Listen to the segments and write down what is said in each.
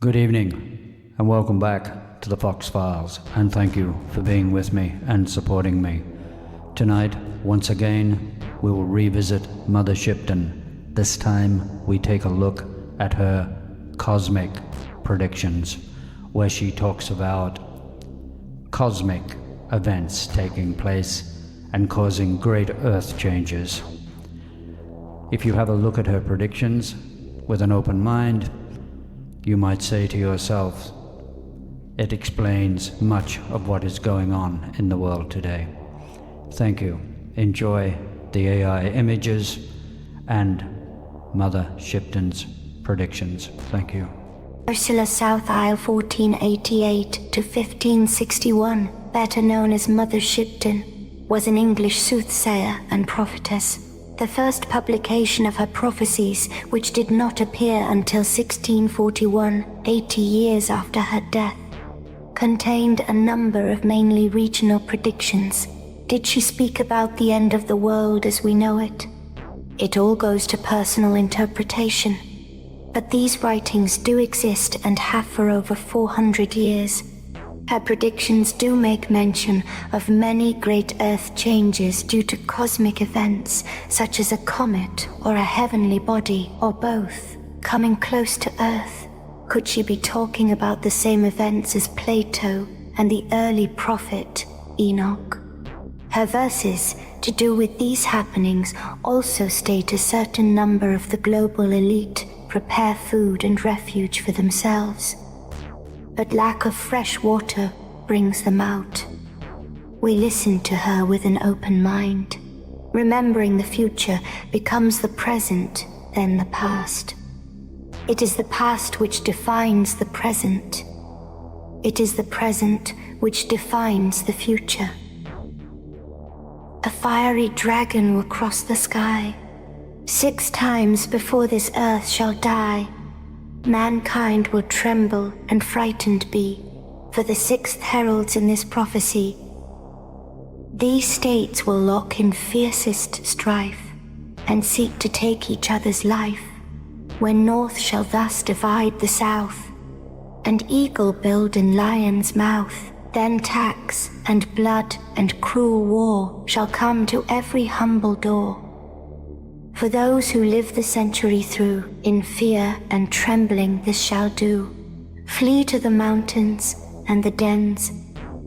Good evening, and welcome back to the Fox Files, and thank you for being with me and supporting me. Tonight, once again, we will revisit Mother Shipton. This time, we take a look at her cosmic predictions, where she talks about cosmic events taking place and causing great earth changes. If you have a look at her predictions with an open mind, you might say to yourself, it explains much of what is going on in the world today. Thank you. Enjoy the AI images and Mother Shipton's predictions. Thank you. Ursula South Isle 1488 to 1561, better known as Mother Shipton, was an English soothsayer and prophetess. The first publication of her prophecies, which did not appear until 1641, 80 years after her death, contained a number of mainly regional predictions. Did she speak about the end of the world as we know it? It all goes to personal interpretation. But these writings do exist and have for over 400 years. Her predictions do make mention of many great earth changes due to cosmic events, such as a comet or a heavenly body, or both, coming close to Earth. Could she be talking about the same events as Plato and the early prophet Enoch? Her verses, to do with these happenings, also state a certain number of the global elite prepare food and refuge for themselves. But lack of fresh water brings them out. We listen to her with an open mind. Remembering the future becomes the present, then the past. It is the past which defines the present. It is the present which defines the future. A fiery dragon will cross the sky. 6 times before this earth shall die, mankind will tremble and frightened be, for the 6th heralds in this prophecy. These states will lock in fiercest strife, and seek to take each other's life, when north shall thus divide the south, and eagle build in lion's mouth. Then tax and blood and cruel war shall come to every humble door. For those who live the century through, in fear and trembling this shall do. Flee to the mountains and the dens,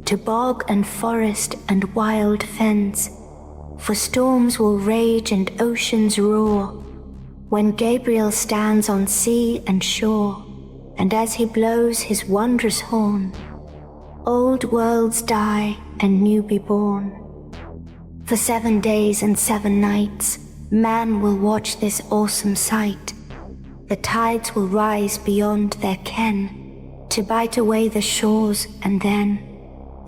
to bog and forest and wild fens. For storms will rage and oceans roar, when Gabriel stands on sea and shore, and as he blows his wondrous horn, old worlds die and new be born. For 7 days and 7 nights, man will watch this awesome sight. The tides will rise beyond their ken, to bite away the shores, and then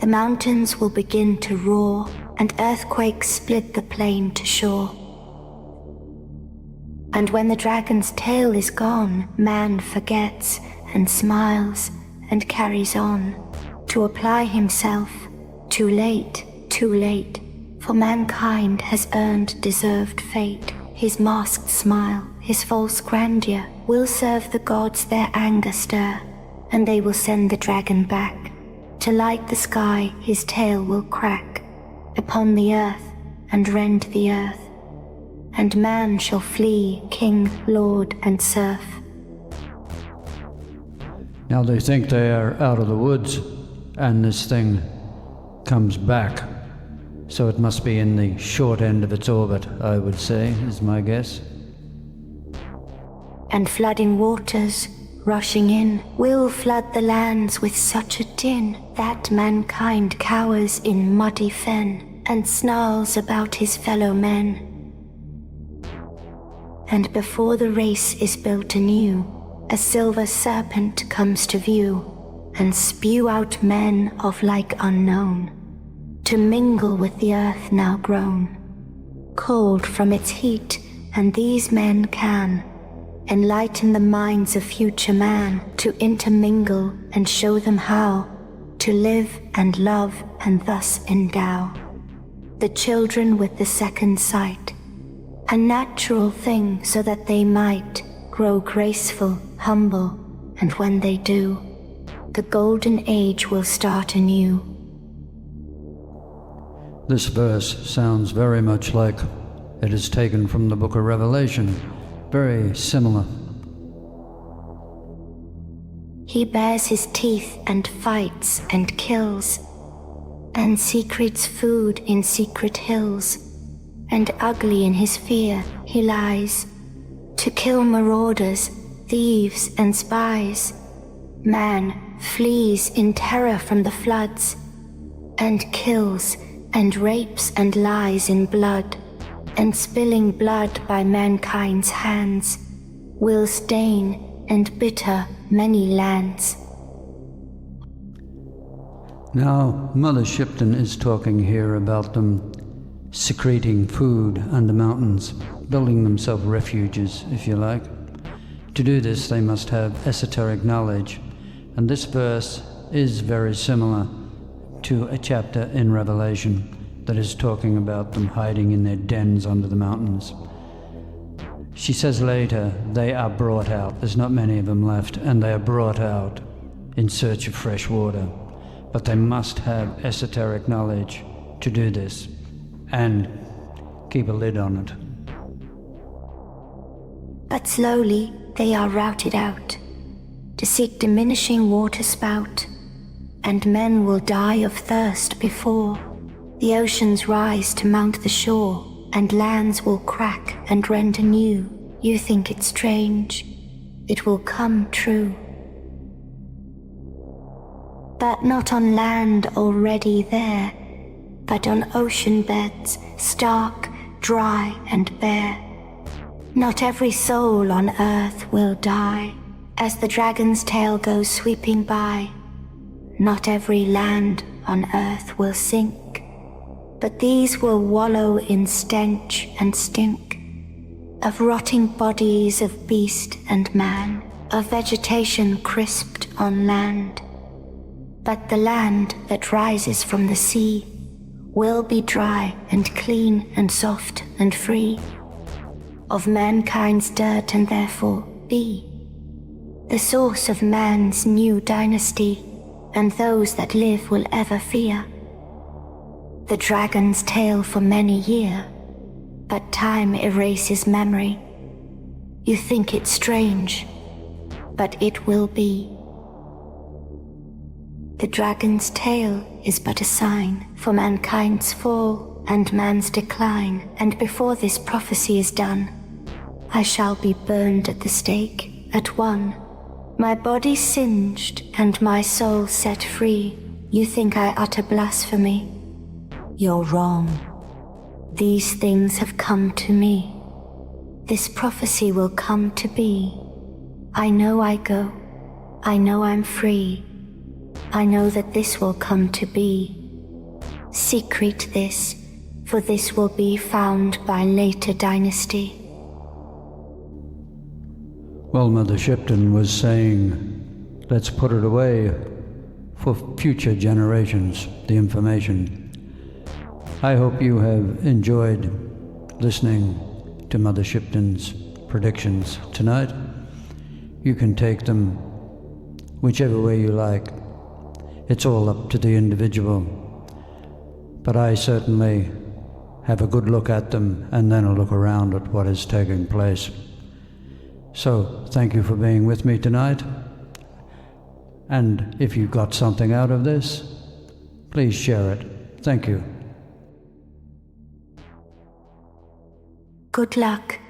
the mountains will begin to roar, and earthquakes split the plain to shore. And when the dragon's tail is gone, man forgets and smiles and carries on, to apply himself. Too late, for mankind has earned deserved fate. His masked smile, his false grandeur, will serve the gods their anger stir, and they will send the dragon back. To light the sky his tail will crack upon the earth and rend the earth, and man shall flee king, lord, and serf. Now they think they are out of the woods, and this thing comes back. So it must be in the short end of its orbit, I would say, is my guess. And flooding waters, rushing in, will flood the lands with such a din, that mankind cowers in muddy fen, and snarls about his fellow men. And before the race is built anew, a silver serpent comes to view, and spew out men of like unknown, to mingle with the earth now grown, cold from its heat, and these men can enlighten the minds of future man, to intermingle and show them how to live and love, and thus endow the children with the second sight, a natural thing, so that they might grow graceful, humble, and when they do, the golden age will start anew. This verse sounds very much like it is taken from the book of Revelation, very similar. He bares his teeth and fights and kills, and secretes food in secret hills, and ugly in his fear he lies, to kill marauders, thieves and spies. Man flees in terror from the floods, and kills and rapes and lies in blood, and spilling blood by mankind's hands will stain and bitter many lands. Now, Mother Shipton is talking here about them secreting food under mountains, building themselves refuges, if you like. To do this, they must have esoteric knowledge, and this verse is very similar to a chapter in Revelation that is talking about them hiding in their dens under the mountains. She says later, they are brought out. There's not many of them left, and they are brought out in search of fresh water. But they must have esoteric knowledge to do this, and keep a lid on it. But slowly they are routed out, to seek diminishing water spout, and men will die of thirst before the oceans rise to mount the shore, and lands will crack and rend anew. You think it strange, it will come true. But not on land already there, but on ocean beds, stark, dry and bare. Not every soul on earth will die, as the dragon's tail goes sweeping by. Not every land on earth will sink, but these will wallow in stench and stink, of rotting bodies of beast and man, of vegetation crisped on land. But the land that rises from the sea will be dry and clean and soft and free of mankind's dirt, and therefore be the source of man's new dynasty, and those that live will ever fear the dragon's tail for many year. But time erases memory. You think it strange, but it will be. The dragon's tail is but a sign for mankind's fall and man's decline, and before this prophecy is done, I shall be burned at the stake at one, my body singed and my soul set free. You think I utter blasphemy? You're wrong. These things have come to me. This prophecy will come to be. I know I go. I know I'm free. I know that this will come to be. Secret this, for this will be found by later dynasty. Well, Mother Shipton was saying, let's put it away for future generations, the information. I hope you have enjoyed listening to Mother Shipton's predictions tonight. You can take them whichever way you like. It's all up to the individual. But I certainly have a good look at them and then a look around at what is taking place. So, thank you for being with me tonight. And if you got something out of this, please share it. Thank you. Good luck.